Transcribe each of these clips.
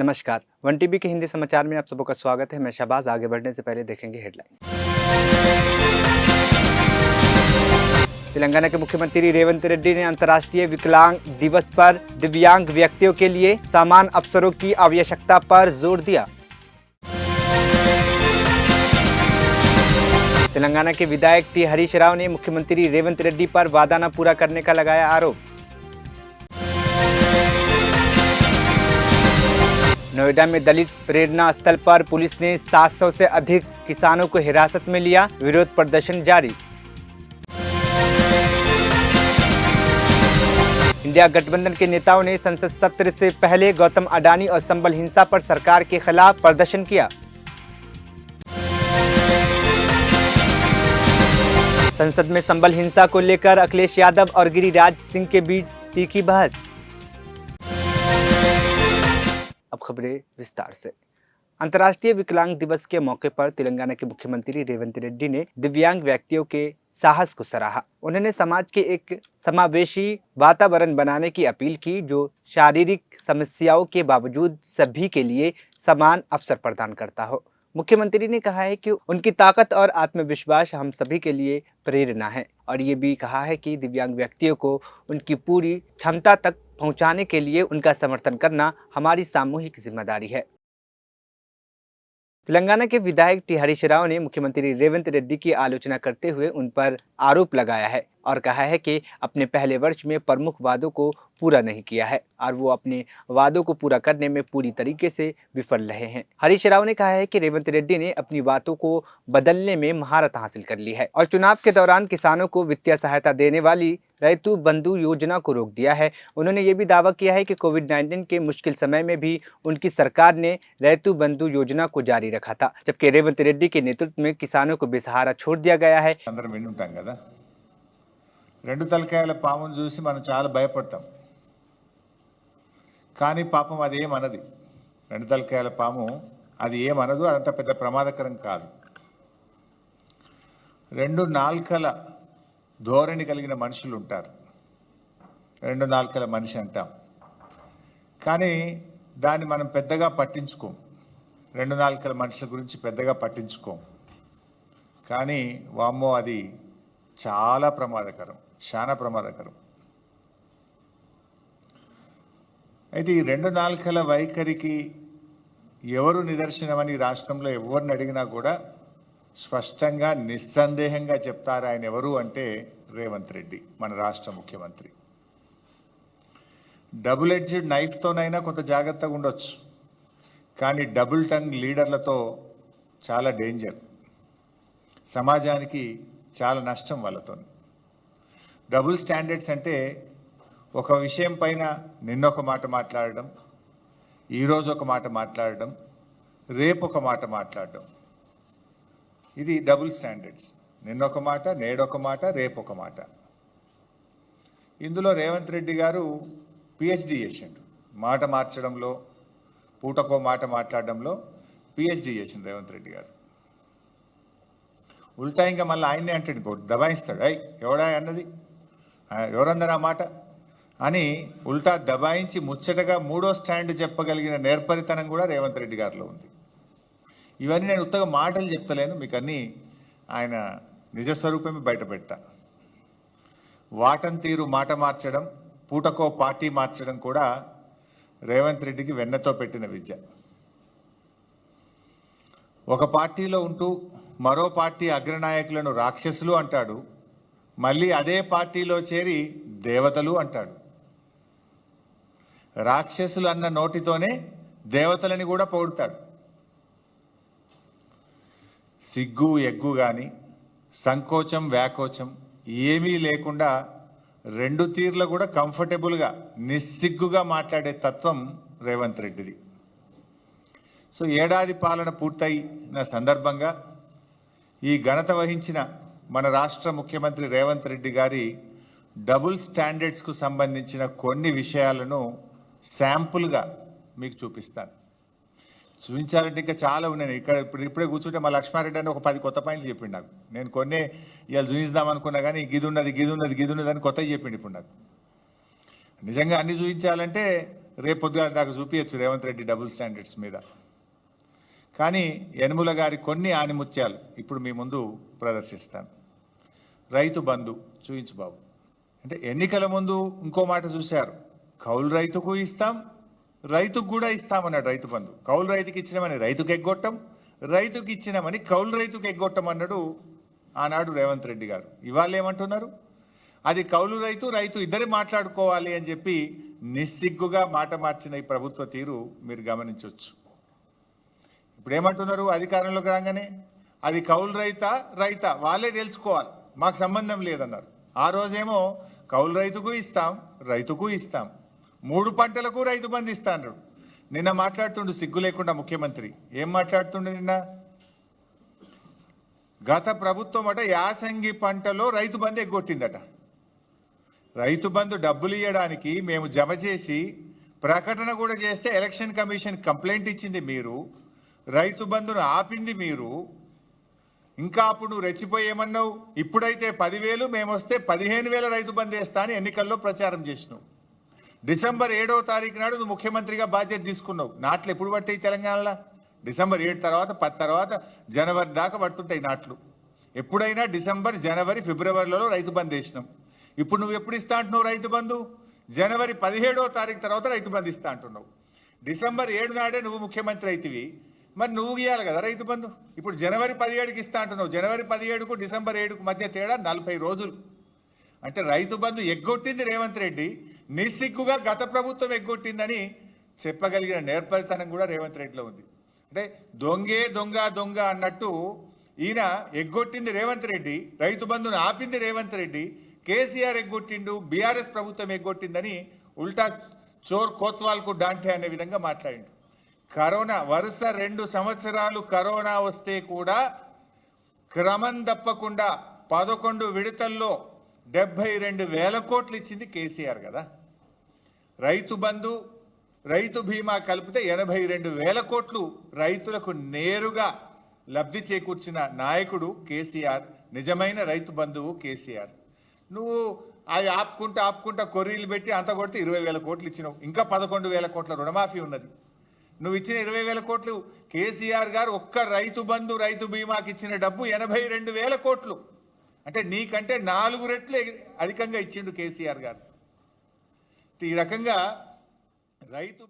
नमस्कार। One TV के हिंदी समाचार में आप सबों का स्वागत है। मैं शहबाज। आगे बढ़ने से पहले देखेंगे हेडलाइंस। तेलंगाना के मुख्यमंत्री रेवंत रेड्डी ने अंतर्राष्ट्रीय विकलांग दिवस पर दिव्यांग व्यक्तियों के लिए समान अवसरों की आवश्यकता पर जोर दिया। तेलंगाना के विधायक टी हरीश राव ने मुख्यमंत्री रेवंत रेड्डी पर वादा न पूरा करने का लगाया आरोप। नोएडा में दलित प्रेरणा स्थल पर पुलिस ने 700 से अधिक किसानों को हिरासत में लिया। विरोध प्रदर्शन जारी। इंडिया गठबंधन के नेताओं ने संसद सत्र से पहले गौतम अडानी और संबल हिंसा पर सरकार के खिलाफ प्रदर्शन किया। संसद में संबल हिंसा को लेकर अखिलेश यादव और गिरिराज सिंह के बीच तीखी बहस। अब खबरें विस्तार से। अंतर्राष्ट्रीय विकलांग दिवस के मौके पर तेलंगाना के मुख्यमंत्री रेवंत रेड्डी ने दिव्यांग व्यक्तियों के साहस को सराहा। उन्होंने समाज के एक समावेशी वातावरण बनाने की अपील की जो शारीरिक समस्याओं के बावजूद सभी के लिए समान अवसर प्रदान करता हो। मुख्यमंत्री ने कहा है कि उनकी ताकत और आत्मविश्वास हम सभी के लिए प्रेरणा है और ये भी कहा है कि दिव्यांग व्यक्तियों को उनकी पूरी क्षमता तक पहुंचाने के लिए उनका समर्थन करना हमारी सामूहिक जिम्मेदारी है। तेलंगाना के विधायक टी हरीश राव ने मुख्यमंत्री रेवंत रेड्डी की आलोचना करते हुए उन पर आरोप लगाया है और कहा है कि अपने पहले वर्ष में प्रमुख वादों को पूरा नहीं किया है और वो अपने वादों को पूरा करने में पूरी तरीके से विफल रहे हैं। हरीश राव ने कहा है कि रेवंत रेड्डी ने अपनी बातों को बदलने में महारत हासिल कर ली है और चुनाव के दौरान किसानों को वित्तीय सहायता देने वाली रैतु बंधु योजना को रोक दिया है। उन्होंने ये भी दावा किया है कि कोविड-19 के मुश्किल समय में भी उनकी सरकार ने रैतु बंधु योजना को जारी रखा था, जबकि रेवंत रेड्डी के नेतृत्व में किसानों को बेसहारा छोड़ दिया गया है। రెండు తలకాయల పామును చూసి మనం చాలా భయపడతాం, కానీ పాపం అది ఏమనది. రెండు తలకాయల పాము అది ఏమనదు, అదంత పెద్ద ప్రమాదకరం కాదు. రెండు నాల్కల ధోరణి కలిగిన మనుషులు ఉంటారు, రెండు నాల్కల మనిషి అంటాం, కానీ దాన్ని మనం పెద్దగా పట్టించుకోం. రెండు నాల్కల మనుషుల గురించి పెద్దగా పట్టించుకోం, కానీ వామ్మో అది చాలా ప్రమాదకరం, చాలా ప్రమాదకరం. అయితే ఈ రెండు నాల్కల వైఖరికి ఎవరు నిదర్శనమని రాష్ట్రంలో ఎవరిని అడిగినా కూడా స్పష్టంగా నిస్సందేహంగా చెప్తారు ఆయన ఎవరు అంటే రేవంత్ రెడ్డి, మన రాష్ట్ర ముఖ్యమంత్రి. డబుల్ ఎడ్జ్డ్ నైఫ్తోనైనా కొంత జాగ్రత్తగా ఉండొచ్చు, కానీ డబుల్ టంగ్ లీడర్లతో చాలా డేంజర్, సమాజానికి చాలా నష్టం వాళ్ళతో. డబుల్ స్టాండర్డ్స్ అంటే ఒక విషయం పైన నిన్నొక మాట మాట్లాడడం, ఈరోజు ఒక మాట మాట్లాడడం, రేపు ఒక మాట మాట్లాడడం, ఇది డబుల్ స్టాండర్డ్స్. నిన్నొక మాట, నేడొక మాట, రేపు ఒక మాట. ఇందులో రేవంత్ రెడ్డి గారు పిహెచ్డి చేసిండు, మాట మార్చడంలో, పూటకో మాట మాట్లాడడంలో పిహెచ్డి చేసిండు రేవంత్ రెడ్డి గారు. ఉల్టా ఇంకా మళ్ళీ ఆయన్నే అంటాడు, ఇంకోటి దబాయిస్తాడు, అయ్ ఎవడా అన్నది, ఎవరన్నారు ఆ మాట అని ఉల్టా దబాయించి ముచ్చటగా మూడో స్టాండ్ చెప్పగలిగిన నేర్పరితనం కూడా రేవంత్ రెడ్డి గారిలో ఉంది. ఇవన్నీ నేను ఉత్తగా మాటలు చెప్తలేను, మీకు అన్నీ ఆయన నిజస్వరూపమే బయట పెడతా. వాటం తీరు మాట మార్చడం, పూటకో పార్టీ మార్చడం కూడా రేవంత్ రెడ్డికి వెన్నతో పెట్టిన విద్య. ఒక పార్టీలో ఉంటూ మరో పార్టీ అగ్రనాయకులను రాక్షసులు అంటాడు, మళ్ళీ అదే పార్టీలో చేరి దేవతలు అంటాడు. రాక్షసులు అన్న నోటితోనే దేవతలని కూడా పొగుడతాడు. సిగ్గు ఎగ్గు కానీ సంకోచం వ్యాకోచం ఏమీ లేకుండా రెండు తీర్ల కూడా కంఫర్టబుల్గా నిస్సిగ్గుగా మాట్లాడే తత్వం రేవంత్ రెడ్డిది. సో ఏడాది పాలన పూర్తయిన సందర్భంగా ఈ ఘనత వహించిన మన రాష్ట్ర ముఖ్యమంత్రి రేవంత్ రెడ్డి గారి డబుల్ స్టాండర్డ్స్కు సంబంధించిన కొన్ని విషయాలను శాంపుల్గా మీకు చూపిస్తాను. చూపించాలంటే ఇంకా చాలా ఉన్నాయి. ఇక్కడ ఇప్పుడే కూర్చుంటే మా లక్ష్మారెడ్డి అని ఒక 10 కొత్త పాయింట్లు చెప్పిండు నాకు. నేను కొన్ని ఇవాళ చూపిద్దాం అనుకున్నా కానీ గిదున్నది అని కొత్తగా చెప్పిండు ఇప్పుడు నాకు. నిజంగా అన్ని చూపించాలంటే రేపు పొద్దుగాల దాకా చూపించచ్చు రేవంత్ రెడ్డి డబుల్ స్టాండర్డ్స్ మీద. కానీ యనుమల గారి కొన్ని ఆనిముత్యాలు ఇప్పుడు మీ ముందు ప్రదర్శిస్తాను. రైతు బంధు చూయించు బాబు. అంటే ఎన్నికల ముందు ఇంకో మాట చూశారు, కౌలు రైతుకు ఇస్తాం, రైతుకు కూడా ఇస్తామన్నాడు రైతు బంధు. కౌలు రైతుకి ఇచ్చినామని రైతుకు ఎగ్గొట్టం, రైతుకి ఇచ్చినామని కౌలు రైతుకు ఎగ్గొట్టం అన్నాడు ఆనాడు రేవంత్ రెడ్డి గారు. ఇవాళ ఏమంటున్నారు, అది కౌలు రైతు రైతు ఇద్దరే మాట్లాడుకోవాలి అని చెప్పి నిస్సిగ్గుగా మాట మార్చిన ఈ ప్రభుత్వ తీరు మీరు గమనించవచ్చు. ఇప్పుడు ఏమంటున్నారు, అధికారంలోకి రాగానే అది కౌలు రైతా వాళ్ళే తెలుసుకోవాలి, మాకు సంబంధం లేదన్నారు. ఆ రోజేమో కౌలు రైతుకు ఇస్తాం, రైతుకు ఇస్తాం, 3 పంటలకు రైతు బంధు ఇస్తా అన్నాడు. నిన్న మాట్లాడుతుండు సిగ్గు లేకుండా ముఖ్యమంత్రి. ఏం మాట్లాడుతుండే నిన్న, గత ప్రభుత్వం అట యాసంగి పంటలో రైతు బంధు ఎగ్గొట్టిందట. రైతు బంధు డబ్బులు ఇవ్వడానికి మేము జమ చేసి ప్రకటన కూడా చేస్తే ఎలక్షన్ కమిషన్ కంప్లైంట్ ఇచ్చింది మీరు, రైతు బంధును ఆపింది మీరు. ఇంకా అప్పుడు నువ్వు రెచ్చిపోయి ఏమన్నావు, ఇప్పుడైతే 10,000 మేము వస్తే 15,000 రైతు బంధు వేస్తా అని ఎన్నికల్లో ప్రచారం చేసినావు. డిసెంబర్ 7వ తారీఖు నాడు నువ్వు ముఖ్యమంత్రిగా బాధ్యత తీసుకున్నావు. నాట్లు ఎప్పుడు పడతాయి తెలంగాణలో? డిసెంబర్ 7 తర్వాత 10 తర్వాత జనవరి దాకా పడుతుంటాయి నాట్లు. ఎప్పుడైనా డిసెంబర్, జనవరి, ఫిబ్రవరిలో రైతు బంధు వేసినాం. ఇప్పుడు నువ్వు ఎప్పుడు ఇస్తా అంటున్నావు రైతు బంధు? జనవరి 17వ తారీఖు తర్వాత రైతు బంధు ఇస్తా అంటున్నావు. డిసెంబర్ 7 నాడే నువ్వు ముఖ్యమంత్రి అయితివి, మరి నువ్వు ఇవ్వాలి కదా రైతు బంధు. ఇప్పుడు జనవరి 17కి ఇస్తా అంటున్నావు. జనవరి 17కు డిసెంబర్ 7కు మధ్య తేడా 40 రోజులు. అంటే రైతు బంధు ఎగ్గొట్టింది రేవంత్ రెడ్డి, నిస్సిగ్గుగా గత ప్రభుత్వం ఎగ్గొట్టిందని చెప్పగలిగిన నేర్పరితనం కూడా రేవంత్ రెడ్డిలో ఉంది. అంటే దొంగే దొంగ అన్నట్టు ఈయన ఎగ్గొట్టింది రేవంత్ రెడ్డి, రైతు బంధును ఆపింది రేవంత్ రెడ్డి, కేసీఆర్ ఎగ్గొట్టిండు, బీఆర్ఎస్ ప్రభుత్వం ఎగ్గొట్టిందని ఉల్టా చోర్ కోత్వాల్కు డాంటే అనే విధంగా మాట్లాడిండు. కరోనా వరుస 2 సంవత్సరాలు కరోనా వస్తే కూడా క్రమం తప్పకుండా 11 విడతల్లో 72,000 కోట్లు ఇచ్చింది కేసీఆర్ కదా. రైతు బంధు, రైతు బీమా కలిపితే 82,000 కోట్లు రైతులకు నేరుగా లబ్ధి చేకూర్చిన నాయకుడు కేసీఆర్. నిజమైన రైతు బంధువు కేసీఆర్. నువ్వు అవి ఆపుకుంటా కొర్రీలు పెట్టి అంత కొడితే 20,000 కోట్లు ఇచ్చినావు. ఇంకా 11,000 కోట్ల రుణమాఫీ ఉన్నది. నువ్వు ఇచ్చిన 20,000 కోట్లు కేసీఆర్ గారు ఒక్క రైతు బంధు, రైతు బీమాకి ఇచ్చిన డబ్బు 82,000 కోట్లు. అంటే నీకంటే 4 రెట్లు అధికంగా ఇచ్చిండు కేసీఆర్ గారు. ఈ రకంగా రైతు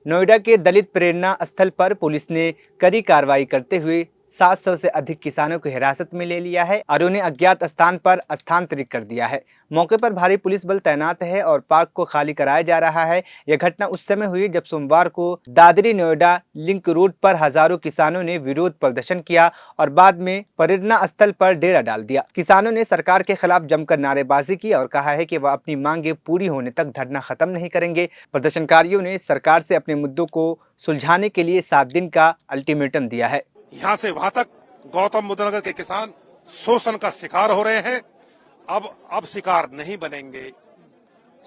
नोएडा के दलित प्रेरणा स्थल पर पुलिस ने कड़ी कार्रवाई करते हुए 700 से अधिक किसानों को हिरासत में ले लिया है और उन्हें अज्ञात स्थान पर स्थानांतरित कर दिया है। मौके पर भारी पुलिस बल तैनात है और पार्क को खाली कराया जा रहा है। यह घटना उस समय हुई जब सोमवार को दादरी नोएडा लिंक रोड पर हजारों किसानों ने विरोध प्रदर्शन किया और बाद में प्रेरणा स्थल पर डेरा डाल दिया। किसानों ने सरकार के खिलाफ जमकर नारेबाजी की और कहा है कि वह अपनी मांगे पूरी होने तक धरना खत्म नहीं करेंगे। प्रदर्शनकारियों ने सरकार से अपने मुद्दों को सुलझाने के लिए 7 दिन का अल्टीमेटम दिया है। यहाँ से वहां तक गौतम बुद्ध नगर के किसान शोषण का शिकार हो रहे हैं। अब शिकार नहीं बनेंगे,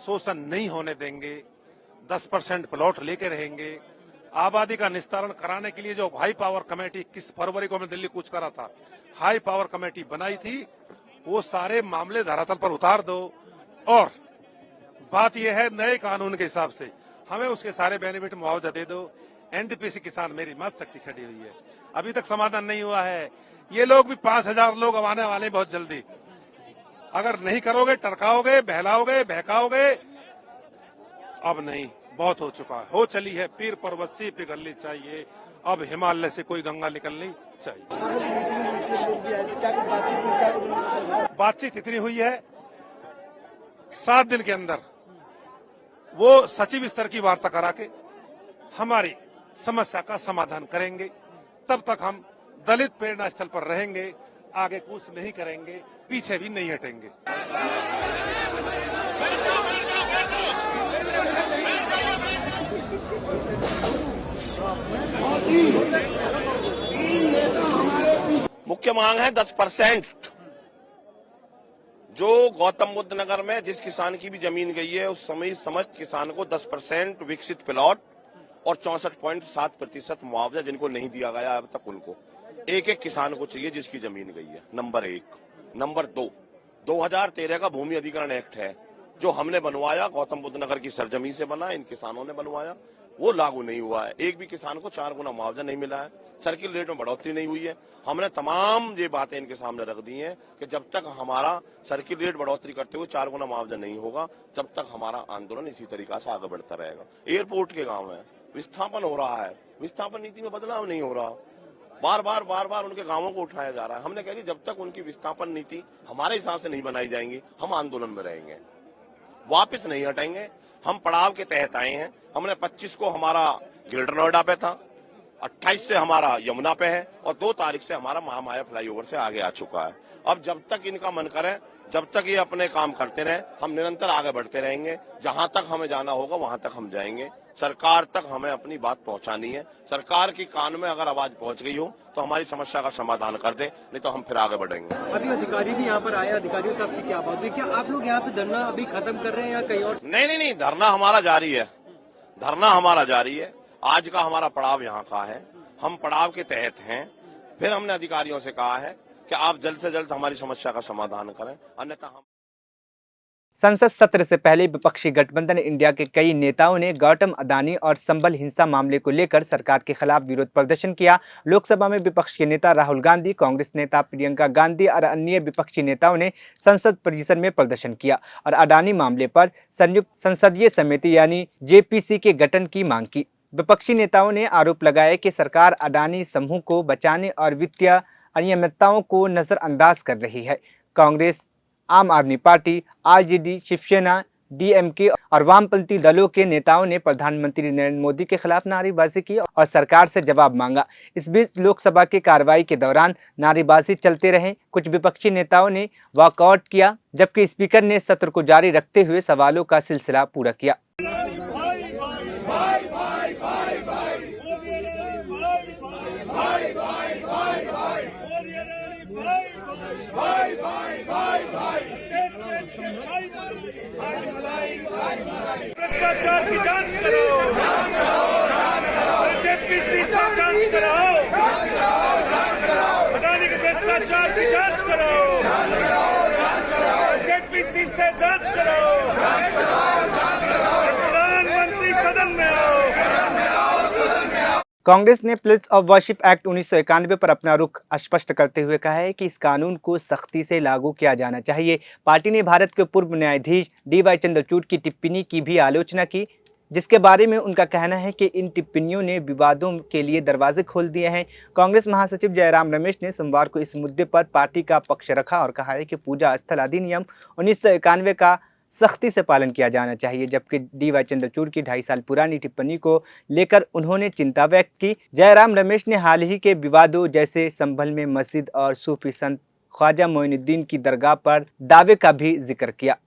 शोषण नहीं होने देंगे, 10% प्लॉट लेके रहेंगे। आबादी का निस्तारण कराने के लिए जो हाई पावर कमेटी 21 फरवरी को हमने दिल्ली कूच करा था, हाई पावर कमेटी बनाई थी, वो सारे मामले धरातल पर उतार दो। और बात यह है, नए कानून के हिसाब से हमें उसके सारे बेनिफिट मुआवजा दे दो। एनटीपीसी किसान मेरी मत शक्ति खड़ी हुई है, अभी तक समाधान नहीं हुआ है। ये लोग भी 5,000 लोग अब आने वाले बहुत जल्दी। अगर नहीं करोगे, टरकाओगे, बहलाओगे, बहकाओगे, अब नहीं, बहुत हो चुका है, हो चली है। पीर पर्वत से पिघलनी चाहिए, अब हिमालय से कोई गंगा निकलनी चाहिए। बातचीत इतनी हुई है, 7 दिन के अंदर वो सचिव स्तर की वार्ता करा के हमारी समस्या का समाधान करेंगे। तब तक हम दलित प्रेरणा स्थल पर रहेंगे, आगे कुछ नहीं करेंगे, पीछे भी नहीं हटेंगे। मुख्य मांग है 10%। जो गौतम बुद्ध नगर में जिस किसान की भी जमीन गई है, उस समय समस्त किसान को 10% विकसित प्लॉट और 64.7% मुआवजा जिनको नहीं दिया गया अब तक, उनको एक किसान को चाहिए जिसकी जमीन गई है। नंबर 1। नंबर 2, 2013 का भूमि अधिग्रहण एक्ट है, जो हमने बनवाया गौतम बुद्ध नगर की सरजमी से बना, इन किसानों ने बनवाया, वो लागू नहीं हुआ है। एक भी किसान को 4 गुना मुआवजा नहीं मिला है, सर्किल रेट में बढ़ोतरी नहीं हुई है। हमने तमाम ये बातें इनके सामने रख दी हैं कि जब तक हमारा सर्किल रेट बढ़ोतरी करते हुए 4 गुना मुआवजा नहीं होगा, तब तक हमारा आंदोलन इसी तरीका से आगे बढ़ता रहेगा। एयरपोर्ट के गांव है, विस्थापन हो रहा है, विस्थापन नीति में बदलाव नहीं हो रहा, बार बार उनके गांवों को उठाया जा रहा है। हमने कह दिया जब तक उनकी विस्थापन नीति हमारे हिसाब से नहीं बनाई जाएंगी, हम आंदोलन में रहेंगे, वापस नहीं हटेंगे। हम पड़ाव के तहत आए हैं। हमने 25 को हमारा ग्रेटर नोएडा पे था, 28 से हमारा यमुना पे है और 2 तारीख से हमारा महामाया फ्लाईओवर से आगे आ चुका है। अब जब तक इनका मन करे, जब तक ये अपने काम करते रहे, हम निरंतर आगे बढ़ते रहेंगे। जहां तक हमें जाना होगा वहां तक हम जाएंगे। सरकार तक हमें अपनी बात पहुंचानी है। सरकार की कान में अगर आवाज पहुंच गई हो तो हमारी समस्या का समाधान कर दे, नहीं तो हम फिर आगे बढ़ेंगे। अभी अधिकारी भी यहाँ पर आए, अधिकारियों से आपकी क्या बात है? क्या आप लोग यहाँ पे धरना अभी खत्म कर रहे हैं या कहीं और? नहीं, धरना हमारा जारी है, धरना हमारा जारी है। आज का हमारा पड़ाव यहाँ का है, हम पड़ाव के तहत हैं। फिर हमने अधिकारियों से कहा है कि आप जल्द से जल्द हमारी समस्या का समाधान करें, अन्यथा हम। संसद सत्र से पहले विपक्षी गठबंधन इंडिया के कई नेताओं ने गौतम अडानी और संबल हिंसा मामले को लेकर सरकार के खिलाफ विरोध प्रदर्शन किया। लोकसभा में विपक्ष के नेता राहुल गांधी, कांग्रेस नेता प्रियंका गांधी और अन्य विपक्षी नेताओं ने संसद परिसर में प्रदर्शन किया और अडानी मामले पर संयुक्त संसदीय समिति यानी जेपीसी के गठन की मांग की। विपक्षी नेताओं ने आरोप लगाया कि सरकार अडानी समूह को बचाने और वित्तीय अनियमितताओं को नजरअंदाज कर रही है। कांग्रेस, आम आदमी पार्टी, आरजेडी, शिवसेना, डीएमके और वामपंथी दलों के नेताओं ने प्रधानमंत्री नरेंद्र मोदी के खिलाफ नारेबाजी की और सरकार से जवाब मांगा। इस बीच लोकसभा की कार्रवाई के दौरान नारेबाजी चलते रहे। कुछ विपक्षी नेताओं ने वॉकआउट किया, जबकि स्पीकर ने सत्र को जारी रखते हुए सवालों का सिलसिला पूरा किया। भ्रष्टाचार की जांच करो, जेपीसी से जांच करो, अडानी के भ्रष्टाचार की जांच करो, जेपीसी से जांच करो, प्रधानमंत्री सदन में आओ। कांग्रेस ने प्लेस ऑफ वर्शिप एक्ट 1991 पर अपना रुख स्पष्ट करते हुए कहा है कि इस कानून को सख्ती से लागू किया जाना चाहिए। पार्टी ने भारत के पूर्व न्यायाधीश डीवाई चंद्रचूड़ की टिप्पणी की भी आलोचना की, जिसके बारे में उनका कहना है कि इन टिप्पणियों ने विवादों के लिए दरवाजे खोल दिए हैं। कांग्रेस महासचिव जयराम रमेश ने सोमवार को इस मुद्दे पर पार्टी का पक्ष रखा और कहा है कि पूजा स्थल अधिनियम 1991 का सख्ती से पालन किया जाना चाहिए, जबकि डीवाई चंद्रचूड़ की 2.5 साल पुरानी टिप्पणी को लेकर उन्होंने चिंता व्यक्त की। जयराम रमेश ने हाल ही के विवादों जैसे संभल में मस्जिद और सूफी संत ख्वाजा मोइनुद्दीन की दरगाह पर दावे का भी जिक्र किया।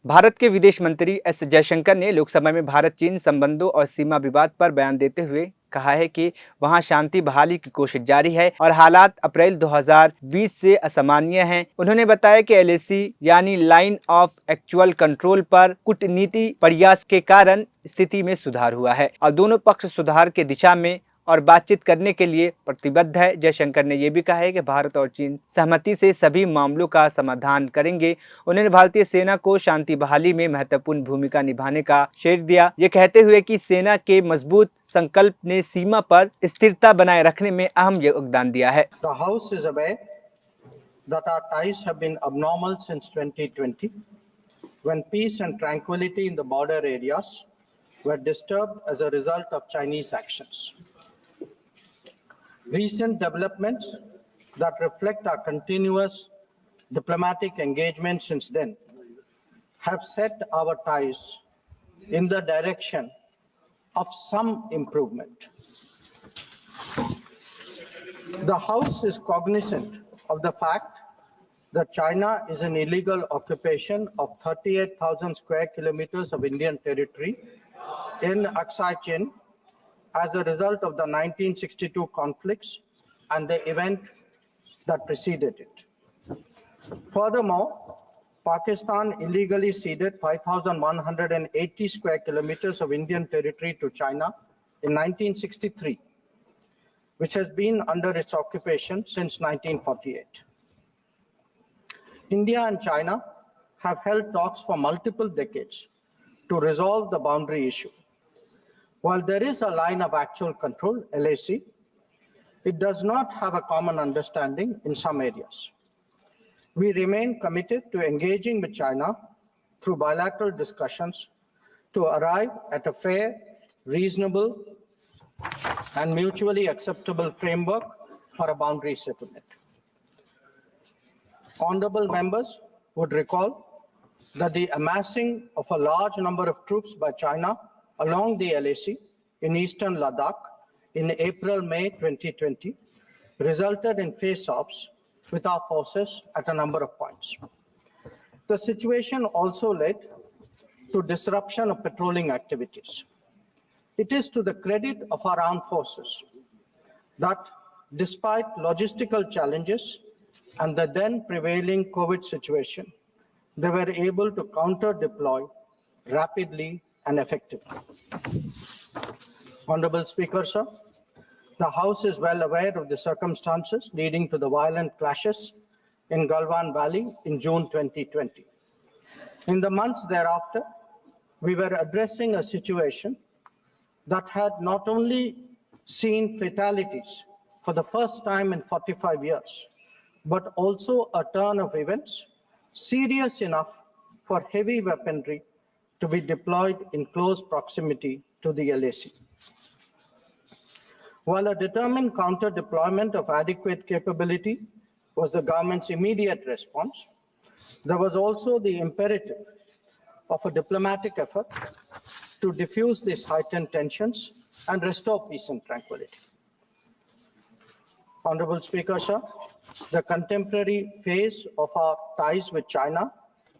भारत के विदेश मंत्री एस जयशंकर ने लोकसभा में भारत चीन संबंधों और सीमा विवाद पर बयान देते हुए कहा है कि वहां शांति बहाली की कोशिश जारी है और हालात अप्रैल 2020 से असामान्य हैं। उन्होंने बताया कि LAC यानी लाइन ऑफ एक्चुअल कंट्रोल पर कूटनीति प्रयास के कारण स्थिति में सुधार हुआ है और दोनों पक्ष सुधार के दिशा में और बातचीत करने के लिए प्रतिबद्ध है। जयशंकर ने यह भी कहा है कि भारत और चीन सहमति से सभी मामलों का समाधान करेंगे। उन्होंने भारतीय सेना को शांति बहाली में महत्वपूर्ण भूमिका निभाने का श्रेय दिया, ये कहते हुए कि सेना के मजबूत संकल्प ने सीमा पर स्थिरता बनाए रखने में अहम योगदान दिया है। The House is aware that our ties have been abnormal since 2020, when peace and tranquility in the border areas were disturbed as a result of Chinese actions. Recent developments that reflect our continuous diplomatic engagement since then have set our ties in the direction of some improvement. The House is cognizant of the fact that China is an illegal occupation of 38,000 square kilometers of Indian territory in Aksai Chin as a result of the 1962 conflicts and the event that preceded it. Furthermore, Pakistan illegally ceded 5,180 square kilometers of Indian territory to China in 1963, which has been under its occupation since 1948. India and China have held talks for multiple decades to resolve the boundary issue. While there is a line of actual control, LAC, it does not have a common understanding in some areas. We remain committed to engaging with China through bilateral discussions to arrive at a fair, reasonable, and mutually acceptable framework for a boundary settlement. Honorable members would recall that the amassing of a large number of troops by China along the LAC in eastern Ladakh in April-May 2020 resulted in face-offs with our forces at a number of points. The situation also led to disruption of patrolling activities. It is to the credit of our armed forces that despite logistical challenges and the then prevailing COVID situation, they were able to counter-deploy rapidly and effectively. Honorable Speaker, sir, the House is well aware of the circumstances leading to the violent clashes in Galwan Valley in June 2020. In the months thereafter, we were addressing a situation that had not only seen fatalities for the first time in 45 years, but also a turn of events serious enough for heavy weaponry to be deployed in close proximity to the LAC. While a determined counter-deployment of adequate capability was the government's immediate response, there was also the imperative of a diplomatic effort to diffuse these heightened tensions and restore peace and tranquility. Honorable Speaker, sir, the contemporary phase of our ties with China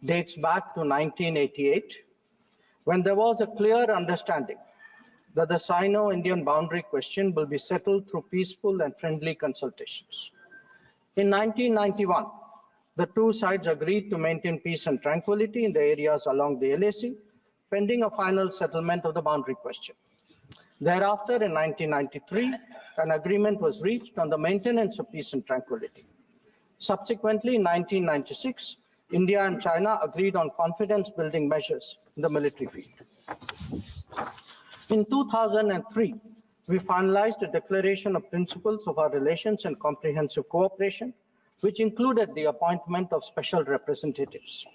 dates back to 1988, when there was a clear understanding that the Sino-Indian boundary question will be settled through peaceful and friendly consultations. In 1991, the two sides agreed to maintain peace and tranquility in the areas along the LAC, pending a final settlement of the boundary question. Thereafter, in 1993, an agreement was reached on the maintenance of peace and tranquility. Subsequently, in 1996, India and China agreed on confidence-building measures in the military field. In 2003, we finalized a declaration of principles of our relations and comprehensive cooperation, which included the appointment of special representatives.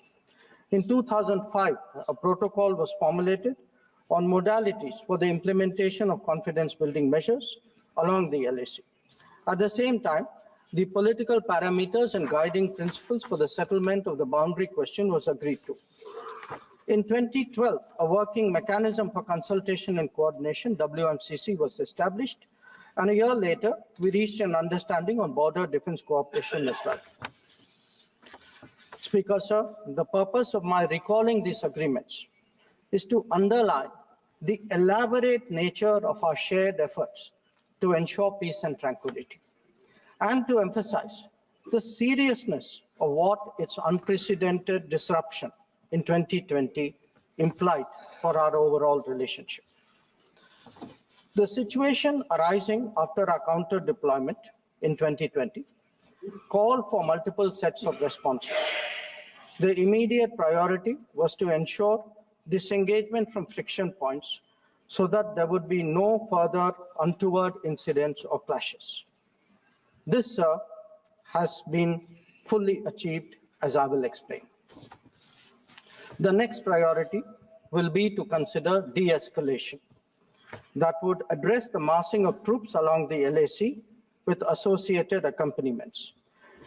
In 2005, a protocol was formulated on modalities for the implementation of confidence-building measures along the LAC. At the same time, the political parameters and guiding principles for the settlement of the boundary question was agreed to. In 2012, a working mechanism for consultation and coordination, WMCC, was established, and a year later, we reached an understanding on border defense cooperation as well. Speaker, sir, the purpose of my recalling these agreements is to underline the elaborate nature of our shared efforts to ensure peace and tranquility, and to emphasize the seriousness of what its unprecedented disruption in 2020 implied for our overall relationship. The situation arising after our counter-deployment in 2020 called for multiple sets of responses. The immediate priority was to ensure disengagement from friction points so that there would be no further untoward incidents or clashes. This, sir, has been fully achieved, as I will explain. The next priority will be to consider de-escalation that would address the massing of troops along the LAC with associated accompaniments.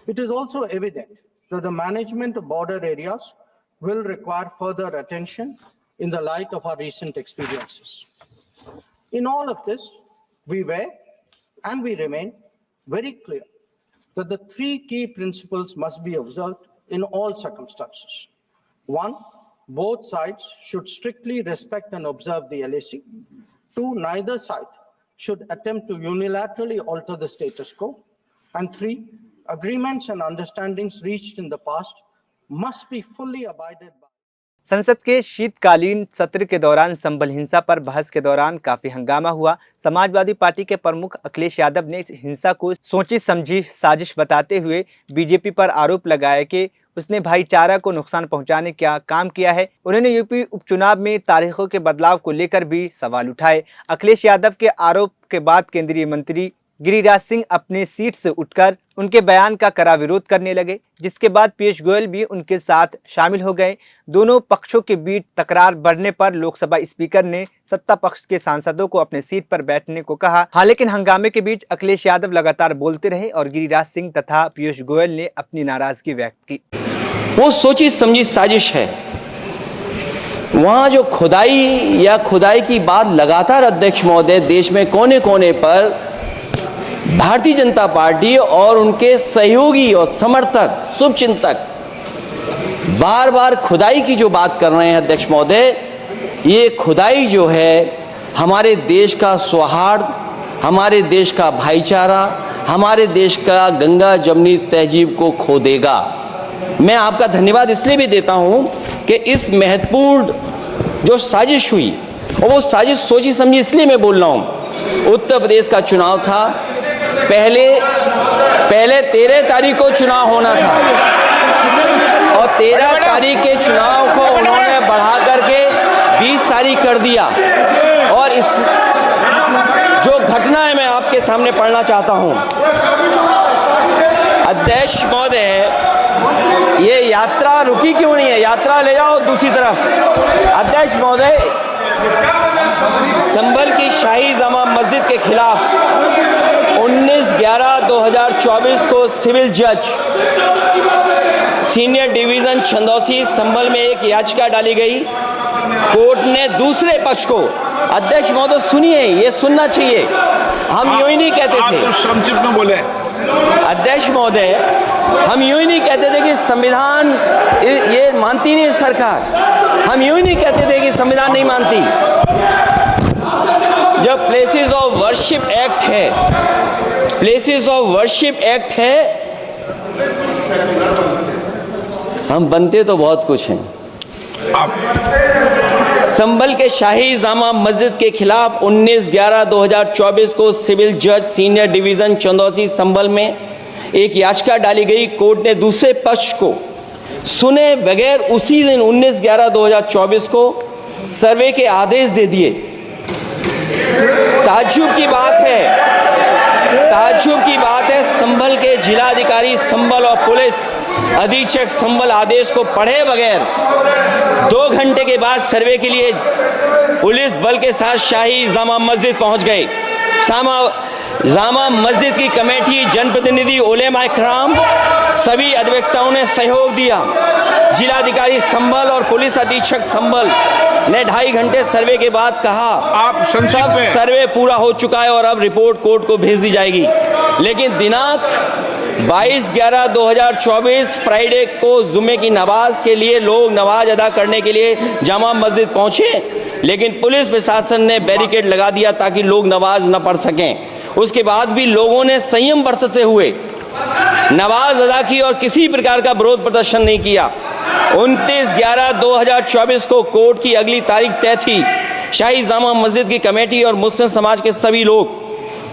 It is also evident that the management of border areas will require further attention in the light of our recent experiences. In all of this, we were and we remain very clear that the three key principles must be observed in all circumstances. One, both sides should strictly respect and observe the LAC. Two, neither side should attempt to unilaterally alter the status quo. And three, agreements and understandings reached in the past must be fully abided by. संसद के शीतकालीन सत्र के दौरान संभल हिंसा पर बहस के दौरान काफी हंगामा हुआ। समाजवादी पार्टी के प्रमुख अखिलेश यादव ने इस हिंसा को सोची समझी साजिश बताते हुए बीजेपी पर आरोप लगाया कि उसने भाईचारा को नुकसान पहुंचाने का काम किया है। उन्होंने यूपी उपचुनाव में तारीखों के बदलाव को लेकर भी सवाल उठाए। अखिलेश यादव के आरोप के बाद केंद्रीय मंत्री गिरिराज सिंह अपने सीट से उठकर उनके बयान का कड़ा विरोध करने लगे, जिसके बाद पीयूष गोयल भी उनके साथ शामिल हो गए। दोनों पक्षों के बीच तकरार बढ़ने पर लोकसभा स्पीकर ने सत्ता पक्ष के सांसदों को अपने सीट पर बैठने को कहा। हालांकि हंगामे के बीच अखिलेश यादव लगातार बोलते रहे और गिरिराज सिंह तथा पीयूष गोयल ने अपनी नाराजगी व्यक्त की। वो सोची समझी साजिश है। वहां जो खुदाई की बात लगातार अध्यक्ष महोदय देश में कोने कोने पर भारतीय जनता पार्टी और उनके सहयोगी और समर्थक शुभचिंतक बार बार खुदाई की जो बात कर रहे हैं अध्यक्ष महोदय, ये खुदाई जो है हमारे देश का सौहार्द, हमारे देश का भाईचारा, हमारे देश का गंगा जमुनी तहजीब को खो देगा। मैं आपका धन्यवाद इसलिए भी देता हूं कि इस महत्वपूर्ण जो साजिश हुई, और वो साजिश सोची समझी इसलिए मैं बोल रहा हूं। उत्तर प्रदेश का चुनाव था, पहले 13 तारीख को चुनाव होना था और 13 तारीख के चुनाव को उन्होंने बढ़ा करके 20 तारीख कर दिया। और इस जो घटना है मैं आपके सामने पढ़ना चाहता हूं। अध्यक्ष महोदय, ये यात्रा रुकी क्यों नहीं है? यात्रा ले जाओ दूसरी तरफ। अध्यक्ष महोदय, संभल की शाही जामा मस्जिद के खिलाफ 19/11/2024 को सिविल जज सीनियर डिवीजन छंदौसी संभल में एक याचिका डाली गई। कोर्ट ने दूसरे पक्ष को, अध्यक्ष महोदय सुनिए, ये सुनना चाहिए, हम यूं ही नहीं कहते थे, आप संक्षिप्त में बोले। अध्यक्ष महोदय, हम यूं ही नहीं कहते थे कि संविधान ये मानती नहीं सरकार, हम यूं ही नहीं कहते थे कि संविधान नहीं मानती। जब प्लेसेस ऑफ वर्शिप एक्ट है, प्लेसेस ऑफ वर्शिप एक्ट है, हम बनते तो बहुत कुछ हैं। संभल के शाही जामा मस्जिद के खिलाफ 19/11/2024 को सिविल जज सीनियर डिवीजन चंदौसी संभल में एक याचिका डाली गई। कोर्ट ने दूसरे पक्ष को सुने बगैर उसी दिन 19/11/2024 को सर्वे के आदेश दे दिए। ताज्जुब की बात है, संभल के जिलाधिकारी संभल और पुलिस अधीक्षक संभल आदेश को पढ़े बगैर 2 घंटे के बाद सर्वे के लिए पुलिस बल के साथ शाही जामा मस्जिद पहुंच गए। जामा मस्जिद की कमेटी, जनप्रतिनिधि, उलेमा इकराम, सभी अधिवक्ताओं ने सहयोग दिया। जिलाधिकारी संभल और पुलिस अधीक्षक संभल ने 2.5 घंटे सर्वे के बाद कहा, आप सब सर्वे पूरा हो चुका है और अब रिपोर्ट कोर्ट को भेज दी जाएगी। लेकिन दिनांक 22/11/2024 फ्राइडे को जुम्मे की नमाज के लिए लोग नमाज अदा करने के लिए जामा मस्जिद पहुंचे, लेकिन पुलिस प्रशासन ने बैरिकेड लगा दिया ताकि लोग नमाज न पढ़ सकें। उसके बाद भी लोगों ने संयम बरतते हुए नमाज अदा की और किसी प्रकार का विरोध प्रदर्शन नहीं किया। 29/11/2024 को कोर्ट की अगली तारीख तय थी। शाही जामा मस्जिद की कमेटी और मुस्लिम समाज के सभी लोग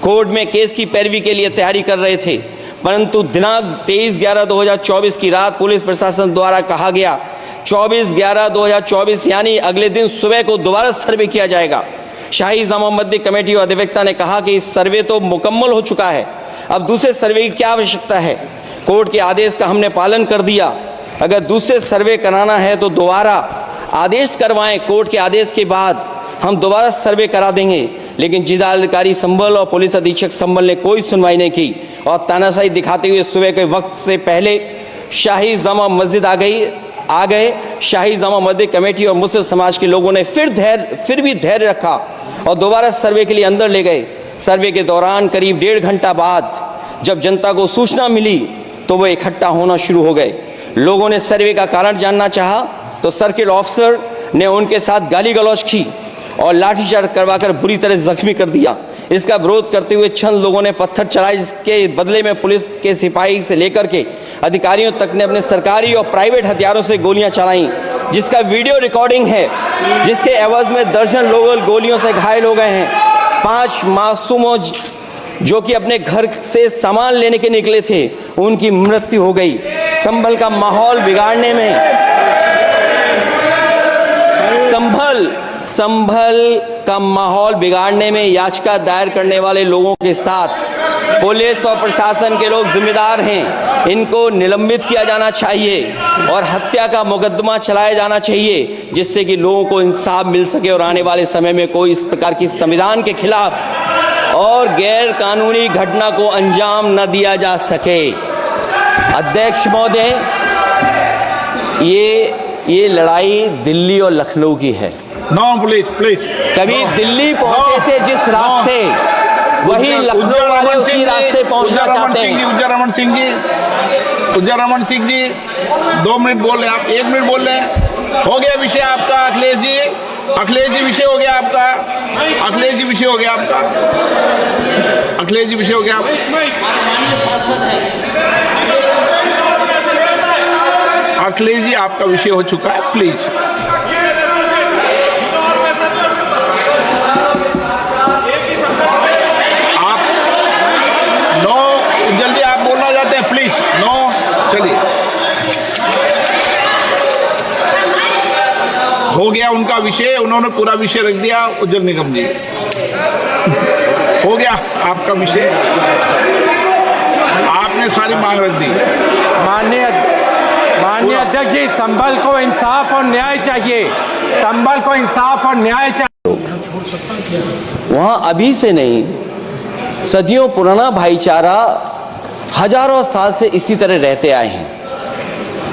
कोर्ट में केस की पैरवी के लिए तैयारी कर रहे थे, परंतु दिनांक 23/11/2024 की रात पुलिस प्रशासन द्वारा कहा गया 24/11/2024 यानी अगले दिन सुबह को दोबारा सर्वे किया जाएगा। शाही जामा मस्जिद कमेटी और अधिवक्ता ने कहा कि इस सर्वे तो मुकम्मल हो चुका है, अब दूसरे सर्वे की क्या आवश्यकता है? कोर्ट के आदेश का हमने पालन कर दिया। अगर दूसरे सर्वे कराना है तो दोबारा आदेश करवाएं, कोर्ट के आदेश के बाद हम दोबारा सर्वे करा देंगे। लेकिन जिलाधिकारी संभल और पुलिस अधीक्षक संभल ने कोई सुनवाई नहीं की और तानाशाही दिखाते हुए सुबह के वक्त से पहले शाही जामा मस्जिद आ गए। शाही जामा मस्जिद कमेटी और मुस्लिम समाज के लोगों ने फिर भी धैर्य रखा और दोबारा सर्वे के लिए अंदर ले गए। सर्वे के दौरान करीब 1.5 घंटा बाद जब जनता को सूचना मिली तो वो इकट्ठा होना शुरू हो गए। लोगों ने सर्वे का कारण जानना चाहा तो सर्किल ऑफिसर ने उनके साथ गाली गलौज की और लाठीचार्ज करवाकर बुरी तरह जख्मी कर दिया। इसका विरोध करते हुए चंद लोगों ने पत्थर चलाए, जिसके बदले में पुलिस के सिपाही से लेकर के अधिकारियों तक ने अपने सरकारी और प्राइवेट हथियारों से गोलियां चलाईं, जिसका वीडियो रिकॉर्डिंग है, जिसके एवज में दर्जन लोग गोलियों से घायल हो गए हैं। 5 मासूमों जो कि अपने घर से सामान लेने के निकले थे, उनकी मृत्यु हो गई। संभल का माहौल बिगाड़ने में, संभल का माहौल बिगाड़ने में याचिका दायर करने वाले लोगों के साथ पुलिस और प्रशासन के लोग जिम्मेदार हैं। इनको निलंबित किया जाना चाहिए और हत्या का मुकदमा चलाया जाना चाहिए, जिससे कि लोगों को इंसाफ मिल सके और आने वाले समय में कोई इस प्रकार की संविधान के खिलाफ और गैर कानूनी घटना को अंजाम न दिया जा सके। अध्यक्ष महोदय, ये लड़ाई दिल्ली और लखनऊ की है। नो प्लीज कभी दिल्ली पहुंचे थे जिस रास्ते, वही लखनऊ वाले उसी रास्ते पहुंचना चाहते हैं। उज्जर रमन सिंह जी 2 मिनट बोल रहे, आप 1 मिनट बोल रहे हैं। हो गया विषय आपका अखिलेश जी विषय हो गया आपका। अखिलेश जी विषय हो गया आपका। अखिलेश जी आपका विषय हो चुका है, प्लीज। आप जल्दी आप बोलना चाहते हैं, प्लीज। चलिए, हो गया उनका विषय, उन्होंने पूरा विषय रख दिया। उज्जवल निगम जी, हो गया आपका विषय, आपने सारी मांग रख दी। माननीय अध्यक्ष जी, संभल को इंसाफ और न्याय चाहिए। संभल को इंसाफ और न्याय चाहिए। वहाँ अभी से नहीं, सदियों पुराना भाईचारा हजारों साल से इसी तरह रहते आए हैं।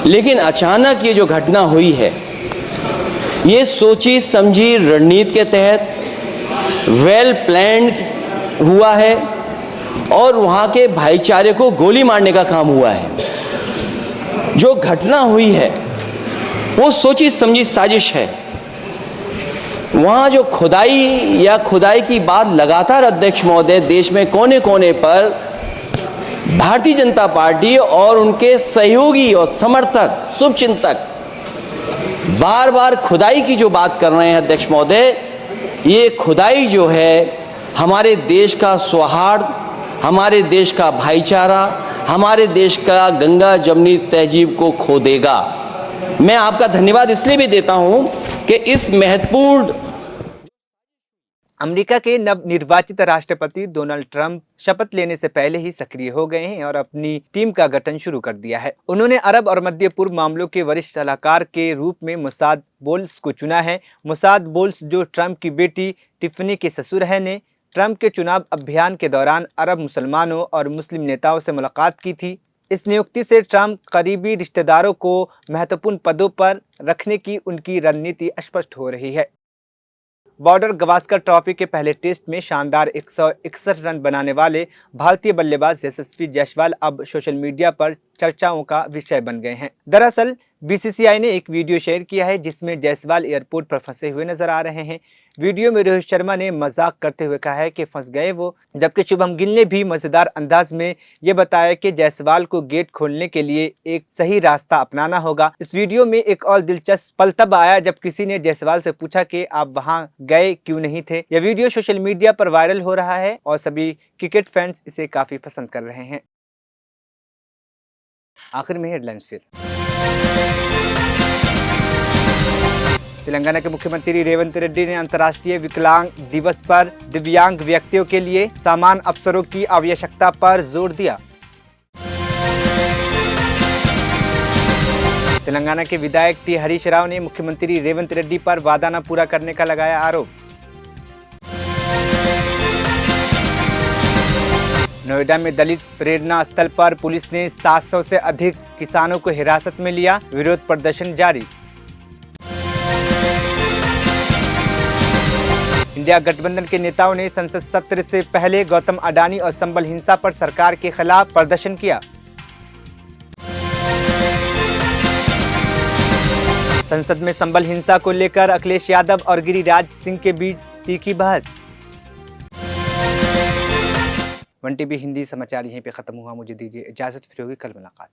लेकिन अचानक ये जो घटना हुई है, ये सोची समझी रणनीति के तहत वेल प्लान्ड हुआ है और वहाँ के भाईचारे को गोली मारने का काम हुआ है। जो घटना हुई है वो सोची समझी साजिश है। वहाँ जो खुदाई की बात लगातार अध्यक्ष महोदय देश में कोने कोने पर भारतीय जनता पार्टी और उनके सहयोगी और समर्थक शुभचिंतक बार बार खुदाई की जो बात कर रहे हैं अध्यक्ष महोदय, ये खुदाई जो है हमारे देश का सौहार्द, हमारे देश का भाईचारा, हमारे देश का गंगा जमनी तहजीब को खो देगा। मैं आपका धन्यवाद इसलिए भी देता हूं कि इस महत्वपूर्ण अमेरिका के नवनिर्वाचित राष्ट्रपति डोनाल्ड ट्रंप शपथ लेने से पहले ही सक्रिय हो गए हैं और अपनी टीम का गठन शुरू कर दिया है। उन्होंने अरब और मध्य पूर्व मामलों के वरिष्ठ सलाहकार के रूप में मुसाद बोल्स को चुना है। मुसाद बोल्स, जो ट्रंप की बेटी टिफनी के ससुर हैं, ने ट्रंप के चुनाव अभियान के दौरान अरब मुसलमानों और मुस्लिम नेताओं से मुलाकात की थी। इस नियुक्ति से ट्रंप करीबी रिश्तेदारों को महत्वपूर्ण पदों पर रखने की उनकी रणनीति स्पष्ट हो रही है। बॉर्डर गवास्कर ट्रॉफी के पहले टेस्ट में शानदार 161 रन बनाने वाले भारतीय बल्लेबाज यशस्वी जायसवाल अब सोशल मीडिया पर चर्चाओं का विषय बन गए हैं। दरअसल बीसीसीआई ने एक वीडियो शेयर किया है जिसमें जायसवाल एयरपोर्ट पर फंसे हुए नजर आ रहे हैं। वीडियो में रोहित शर्मा ने मजाक करते हुए कहा है कि फंस गए वो, जबकि शुभम गिल ने भी मजेदार अंदाज में ये बताया कि जायसवाल को गेट खोलने के लिए एक सही रास्ता अपनाना होगा। इस वीडियो में एक और दिलचस्प पल तब आया जब किसी ने जायसवाल से पूछा कि आप वहां गए क्यों नहीं थे। यह वीडियो सोशल मीडिया पर वायरल हो रहा है और सभी क्रिकेट फैंस इसे काफी पसंद कर रहे हैं। आखिर में हेडलाइंस फिर। तेलंगाना के मुख्यमंत्री रेवंत रेड्डी ने अंतर्राष्ट्रीय विकलांग दिवस पर दिव्यांग व्यक्तियों के लिए समान अवसरों की आवश्यकता पर जोर दिया। तेलंगाना के विधायक टी हरीश राव ने मुख्यमंत्री रेवंत रेड्डी पर वादा न पूरा करने का लगाया आरोप। नोएडा में दलित प्रेरणा स्थल पर पुलिस ने 700 से अधिक किसानों को हिरासत में लिया, विरोध प्रदर्शन जारी। इंडिया गठबंधन के नेताओं ने संसद सत्र से पहले गौतम अडानी और संबल हिंसा पर सरकार के खिलाफ प्रदर्शन किया। संसद में संबल हिंसा को लेकर अखिलेश यादव और गिरिराज सिंह के बीच तीखी बहस। 1TV हिंदी समाचार यहीं पे खत्म हुआ। मुझे दीजिए इजाजत, फिर होगी कल मुलाकात।